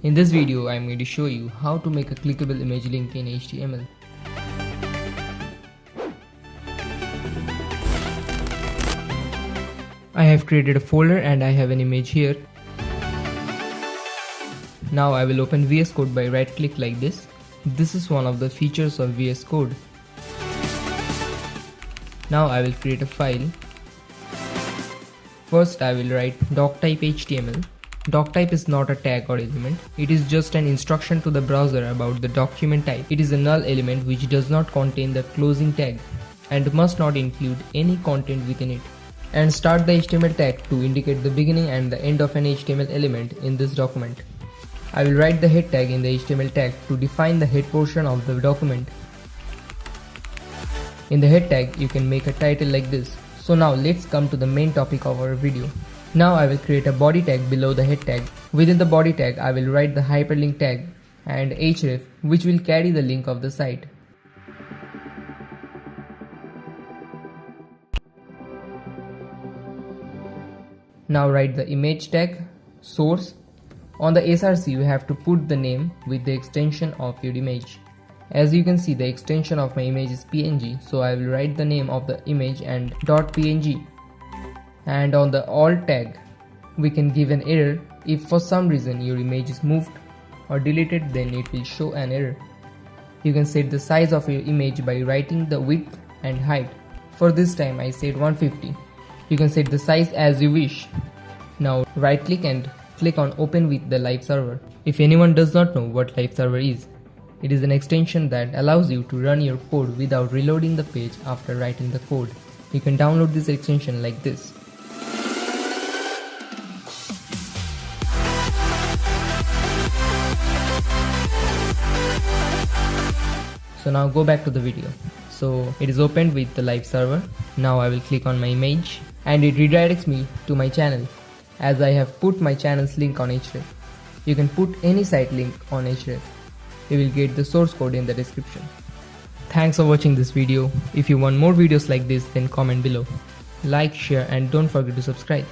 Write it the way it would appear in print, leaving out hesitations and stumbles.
In this video, I am going to show you how to make a clickable image link in HTML. I have created a folder and I have an image here. Now I will open VS Code by right click like this. This is one of the features of VS Code. Now I will create a file. First I will write doctype HTML. Doctype is not a tag or element. It is just an instruction to the browser about the document type. It is a null element which does not contain the closing tag and must not include any content within it. And start the HTML tag to indicate the beginning and the end of an HTML element in this document. I will write the head tag in the HTML tag to define the head portion of the document. In the head tag, you can make a title like this. So now let's come to the main topic of our video. Now I will create a body tag below the head tag. Within the body tag, I will write the hyperlink tag and href, which will carry the link of the site. Now write the image tag, source. On the src, you have to put the name with the extension of your image. As you can see, the extension of my image is png, so I will write the name of the image and .png. And on the alt tag, we can give an error. If for some reason your image is moved or deleted, then it will show an error. You can set the size of your image by writing the width and height. For this time I set 150. You can set the size as you wish. Now right click and click on open with the live server. If anyone does not know what live server is, it is an extension that allows you to run your code without reloading the page after writing the code. You can download this extension like this. So now go back to the video. So it is opened with the live server. Now I will click on my image and it redirects me to my channel, as I have put my channel's link on href. You can put any site link on href. You will get the source code in the description. Thanks for watching this video. If you want more videos like this, then comment below. Like, share and don't forget to subscribe.